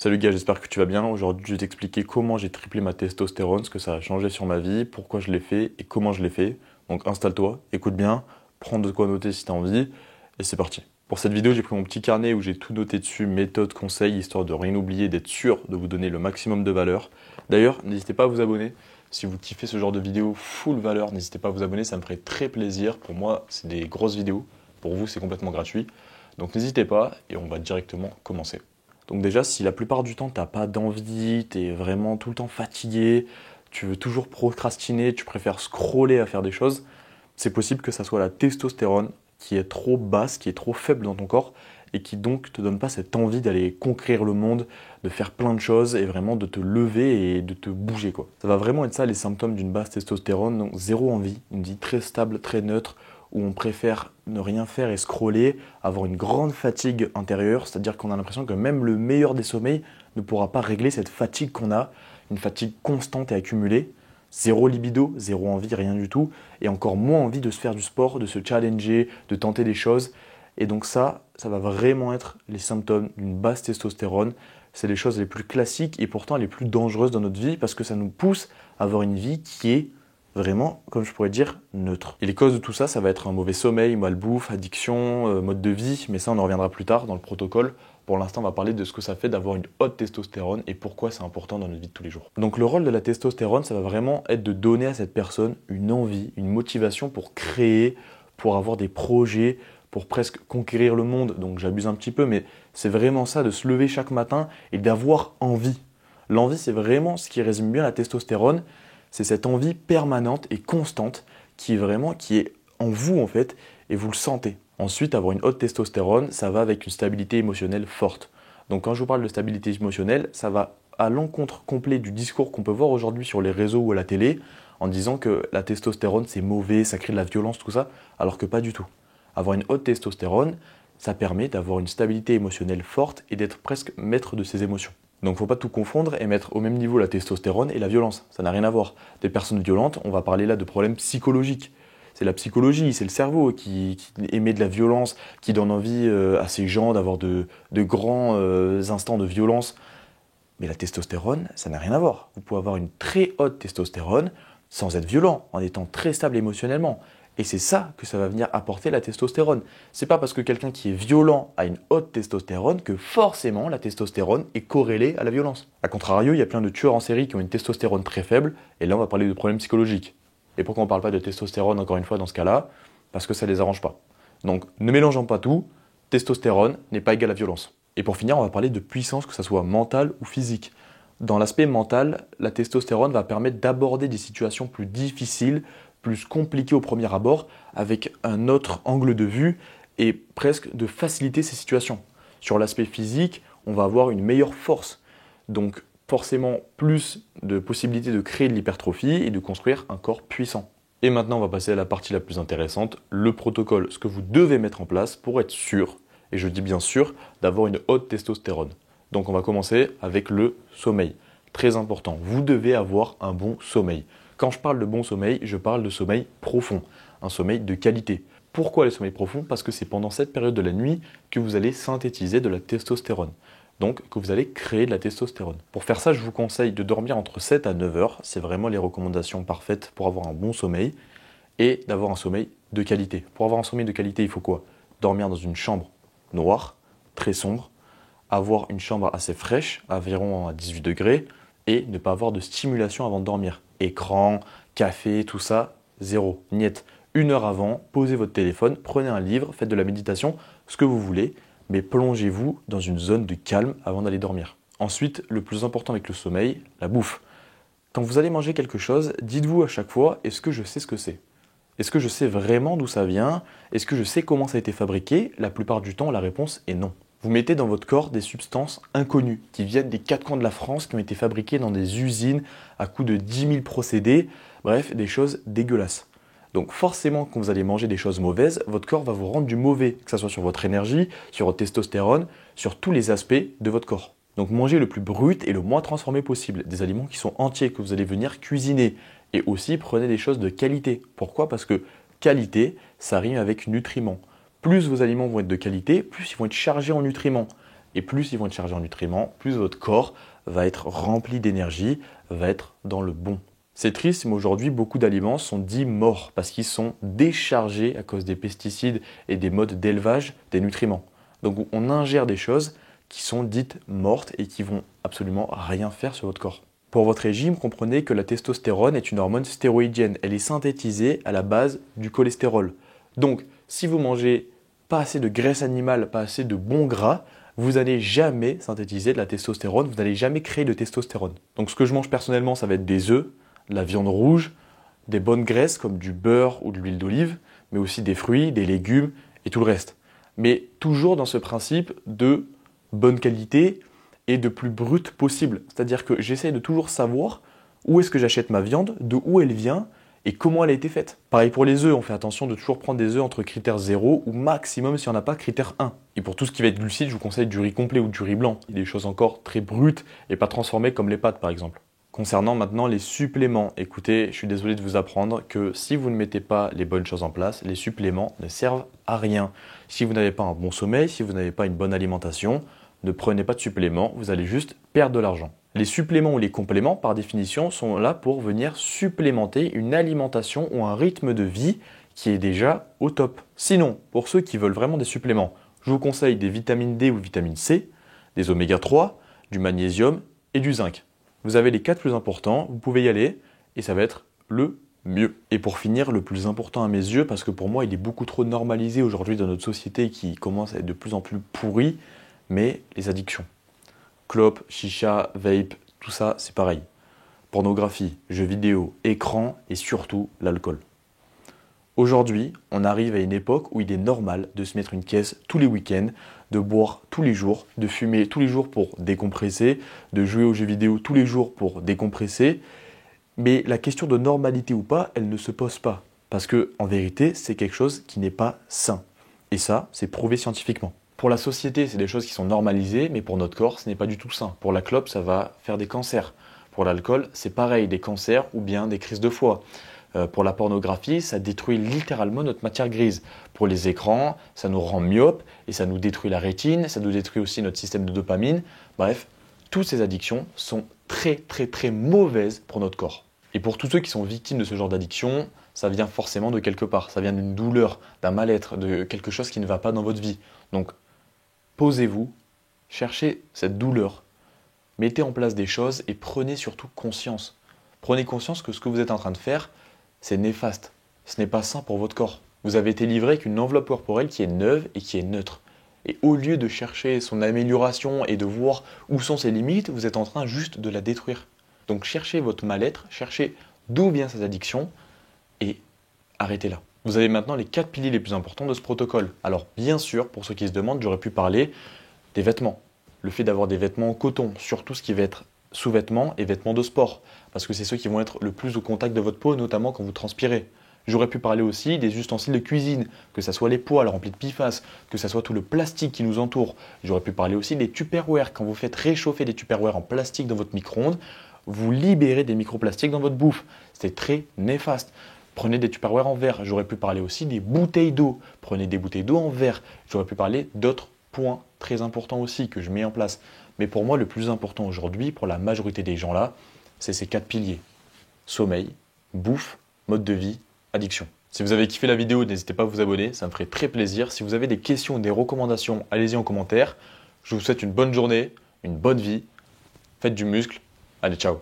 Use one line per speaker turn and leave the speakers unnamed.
Salut gars, j'espère que tu vas bien. Aujourd'hui, je vais t'expliquer comment j'ai triplé ma testostérone, ce que ça a changé sur ma vie, pourquoi je l'ai fait et comment je l'ai fait. Donc installe-toi, écoute bien, prends de quoi noter si tu as envie et c'est parti. Pour cette vidéo, j'ai pris mon petit carnet où j'ai tout noté dessus, méthodes, conseils, histoire de rien oublier, d'être sûr de vous donner le maximum de valeur. D'ailleurs, n'hésitez pas à vous abonner. Si vous kiffez ce genre de vidéo full valeur, n'hésitez pas à vous abonner, ça me ferait très plaisir. Pour moi, c'est des grosses vidéos. Pour vous, c'est complètement gratuit. Donc n'hésitez pas et on va directement commencer. Donc déjà, si la plupart du temps, tu n'as pas d'envie, tu es vraiment tout le temps fatigué, tu veux toujours procrastiner, tu préfères scroller à faire des choses, c'est possible que ça soit la testostérone qui est trop basse, qui est trop faible dans ton corps et qui donc te donne pas cette envie d'aller conquérir le monde, de faire plein de choses et vraiment de te lever et de te bouger, quoi. Ça va vraiment être ça les symptômes d'une basse testostérone, donc zéro envie, une vie très stable, très neutre, où on préfère ne rien faire et scroller, avoir une grande fatigue intérieure, c'est-à-dire qu'on a l'impression que même le meilleur des sommeils ne pourra pas régler cette fatigue qu'on a, une fatigue constante et accumulée. Zéro libido, zéro envie, rien du tout, et encore moins envie de se faire du sport, de se challenger, de tenter des choses. Et donc ça va vraiment être les symptômes d'une basse testostérone. C'est les choses les plus classiques et pourtant les plus dangereuses dans notre vie parce que ça nous pousse à avoir une vie qui est vraiment, comme je pourrais dire, neutre. Et les causes de tout ça, ça va être un mauvais sommeil, malbouffe, addiction, mode de vie, mais ça on en reviendra plus tard dans le protocole. Pour l'instant, on va parler de ce que ça fait d'avoir une haute testostérone et pourquoi c'est important dans notre vie de tous les jours. Donc le rôle de la testostérone, ça va vraiment être de donner à cette personne une envie, une motivation pour créer, pour avoir des projets, pour presque conquérir le monde. Donc j'abuse un petit peu, mais c'est vraiment ça, de se lever chaque matin et d'avoir envie. L'envie, c'est vraiment ce qui résume bien la testostérone. C'est cette envie permanente et constante qui est en vous en fait, et vous le sentez. Ensuite, avoir une haute testostérone, ça va avec une stabilité émotionnelle forte. Donc quand je vous parle de stabilité émotionnelle, ça va à l'encontre complet du discours qu'on peut voir aujourd'hui sur les réseaux ou à la télé, en disant que la testostérone c'est mauvais, ça crée de la violence, tout ça, alors que pas du tout. Avoir une haute testostérone, ça permet d'avoir une stabilité émotionnelle forte et d'être presque maître de ses émotions. Donc faut pas tout confondre et mettre au même niveau la testostérone et la violence. Ça n'a rien à voir. Des personnes violentes, on va parler là de problèmes psychologiques. C'est la psychologie, c'est le cerveau qui émet de la violence, qui donne envie à ces gens d'avoir de grands instants de violence. Mais la testostérone, ça n'a rien à voir. Vous pouvez avoir une très haute testostérone sans être violent, en étant très stable émotionnellement. Et c'est ça que ça va venir apporter la testostérone. C'est pas parce que quelqu'un qui est violent a une haute testostérone que forcément la testostérone est corrélée à la violence. A contrario, il y a plein de tueurs en série qui ont une testostérone très faible, et là on va parler de problèmes psychologiques. Et pourquoi on ne parle pas de testostérone encore une fois dans ce cas-là? Parce que ça ne les arrange pas. Donc ne mélangeons pas tout, testostérone n'est pas égal à violence. Et pour finir, on va parler de puissance, que ce soit mentale ou physique. Dans l'aspect mental, la testostérone va permettre d'aborder des situations plus difficiles, plus compliquées au premier abord, avec un autre angle de vue et presque de faciliter ces situations. Sur l'aspect physique, on va avoir une meilleure force. Donc forcément plus de possibilités de créer de l'hypertrophie et de construire un corps puissant. Et maintenant, on va passer à la partie la plus intéressante, le protocole, ce que vous devez mettre en place pour être sûr, et je dis bien sûr, d'avoir une haute testostérone. Donc on va commencer avec le sommeil. Très important, vous devez avoir un bon sommeil. Quand je parle de bon sommeil, je parle de sommeil profond, un sommeil de qualité. Pourquoi le sommeil profond? Parce que c'est pendant cette période de la nuit que vous allez synthétiser de la testostérone. Donc que vous allez créer de la testostérone. Pour faire ça, je vous conseille de dormir entre 7 à 9 heures. C'est vraiment les recommandations parfaites pour avoir un bon sommeil et d'avoir un sommeil de qualité. Pour avoir un sommeil de qualité, il faut quoi? Dormir dans une chambre noire, très sombre, avoir une chambre assez fraîche, environ à 18 degrés, et ne pas avoir de stimulation avant de dormir. Écran, café, tout ça, zéro, niet. Une heure avant, posez votre téléphone, prenez un livre, faites de la méditation, ce que vous voulez, mais plongez-vous dans une zone de calme avant d'aller dormir. Ensuite, le plus important avec le sommeil, la bouffe. Quand vous allez manger quelque chose, dites-vous à chaque fois, est-ce que je sais ce que c'est? Est-ce que je sais vraiment d'où ça vient? Est-ce que je sais comment ça a été fabriqué? La plupart du temps, la réponse est non. Vous mettez dans votre corps des substances inconnues qui viennent des quatre coins de la France, qui ont été fabriquées dans des usines à coût de 10 000 procédés, bref, des choses dégueulasses. Donc forcément, quand vous allez manger des choses mauvaises, votre corps va vous rendre du mauvais, que ce soit sur votre énergie, sur votre testostérone, sur tous les aspects de votre corps. Donc mangez le plus brut et le moins transformé possible, des aliments qui sont entiers, que vous allez venir cuisiner. Et aussi, prenez des choses de qualité. Pourquoi? Parce que qualité, ça rime avec nutriments. Plus vos aliments vont être de qualité, plus ils vont être chargés en nutriments. Et plus ils vont être chargés en nutriments, plus votre corps va être rempli d'énergie, va être dans le bon. C'est triste, mais aujourd'hui, beaucoup d'aliments sont dits morts parce qu'ils sont déchargés à cause des pesticides et des modes d'élevage des nutriments. Donc on ingère des choses qui sont dites mortes et qui vont absolument rien faire sur votre corps. Pour votre régime, comprenez que la testostérone est une hormone stéroïdienne. Elle est synthétisée à la base du cholestérol. Donc, si vous mangez pas assez de graisse animale, pas assez de bons gras, vous n'allez jamais synthétiser de la testostérone, vous n'allez jamais créer de testostérone. Donc ce que je mange personnellement, ça va être des œufs, de la viande rouge, des bonnes graisses comme du beurre ou de l'huile d'olive, mais aussi des fruits, des légumes et tout le reste. Mais toujours dans ce principe de bonne qualité et de plus brut possible. C'est-à-dire que j'essaie de toujours savoir où est-ce que j'achète ma viande, de où elle vient et comment elle a été faite. Pareil pour les œufs, on fait attention de toujours prendre des œufs entre critère 0 ou maximum si on n'a pas critère 1. Et pour tout ce qui va être glucides, je vous conseille du riz complet ou du riz blanc. Il y a des choses encore très brutes et pas transformées comme les pâtes par exemple. Concernant maintenant les suppléments, écoutez, je suis désolé de vous apprendre que si vous ne mettez pas les bonnes choses en place, les suppléments ne servent à rien. Si vous n'avez pas un bon sommeil, si vous n'avez pas une bonne alimentation, ne prenez pas de suppléments, vous allez juste perdre de l'argent. Les suppléments ou les compléments, par définition, sont là pour venir supplémenter une alimentation ou un rythme de vie qui est déjà au top. Sinon, pour ceux qui veulent vraiment des suppléments, je vous conseille des vitamines D ou vitamine C, des oméga 3, du magnésium et du zinc. Vous avez les 4 plus importants, vous pouvez y aller et ça va être le mieux. Et pour finir, le plus important à mes yeux, parce que pour moi il est beaucoup trop normalisé aujourd'hui dans notre société qui commence à être de plus en plus pourrie, mais les addictions. Clope, chicha, vape, tout ça c'est pareil. Pornographie, jeux vidéo, écran et surtout l'alcool. Aujourd'hui, on arrive à une époque où il est normal de se mettre une caisse tous les week-ends, de boire tous les jours, de fumer tous les jours pour décompresser, de jouer aux jeux vidéo tous les jours pour décompresser. Mais la question de normalité ou pas, elle ne se pose pas. Parce que, en vérité, c'est quelque chose qui n'est pas sain. Et ça, c'est prouvé scientifiquement. Pour la société, c'est des choses qui sont normalisées, mais pour notre corps, ce n'est pas du tout sain. Pour la clope, ça va faire des cancers. Pour l'alcool, c'est pareil, des cancers ou bien des crises de foie. Pour la pornographie, ça détruit littéralement notre matière grise. Pour les écrans, ça nous rend myopes et ça nous détruit la rétine, ça nous détruit aussi notre système de dopamine. Bref, toutes ces addictions sont très mauvaises pour notre corps. Et pour tous ceux qui sont victimes de ce genre d'addiction, ça vient forcément de quelque part. Ça vient d'une douleur, d'un mal-être, de quelque chose qui ne va pas dans votre vie. Donc, posez-vous, cherchez cette douleur, mettez en place des choses et prenez surtout conscience. Prenez conscience que ce que vous êtes en train de faire, c'est néfaste. Ce n'est pas sain pour votre corps. Vous avez été livré avec une enveloppe corporelle qui est neuve et qui est neutre. Et au lieu de chercher son amélioration et de voir où sont ses limites, vous êtes en train juste de la détruire. Donc cherchez votre mal-être, cherchez d'où vient cette addiction et arrêtez-la. Vous avez maintenant les 4 piliers les plus importants de ce protocole. Alors bien sûr, pour ceux qui se demandent, j'aurais pu parler des vêtements. Le fait d'avoir des vêtements en coton, surtout ce qui va être sous-vêtements et vêtements de sport, parce que c'est ceux qui vont être le plus au contact de votre peau, notamment quand vous transpirez. J'aurais pu parler aussi des ustensiles de cuisine, que ce soit les poêles remplis de PFAS, que ce soit tout le plastique qui nous entoure. J'aurais pu parler aussi des Tupperware. Quand vous faites réchauffer des Tupperware en plastique dans votre micro-ondes, vous libérez des microplastiques dans votre bouffe. C'est très néfaste. Prenez des Tupperware en verre. J'aurais pu parler aussi des bouteilles d'eau. Prenez des bouteilles d'eau en verre. J'aurais pu parler d'autres points très importants aussi que je mets en place. Mais pour moi, le plus important aujourd'hui, pour la majorité des gens là, c'est ces 4 piliers. Sommeil, bouffe, mode de vie, addiction. Si vous avez kiffé la vidéo, n'hésitez pas à vous abonner, ça me ferait très plaisir. Si vous avez des questions ou des recommandations, allez-y en commentaire. Je vous souhaite une bonne journée, une bonne vie. Faites du muscle. Allez, ciao.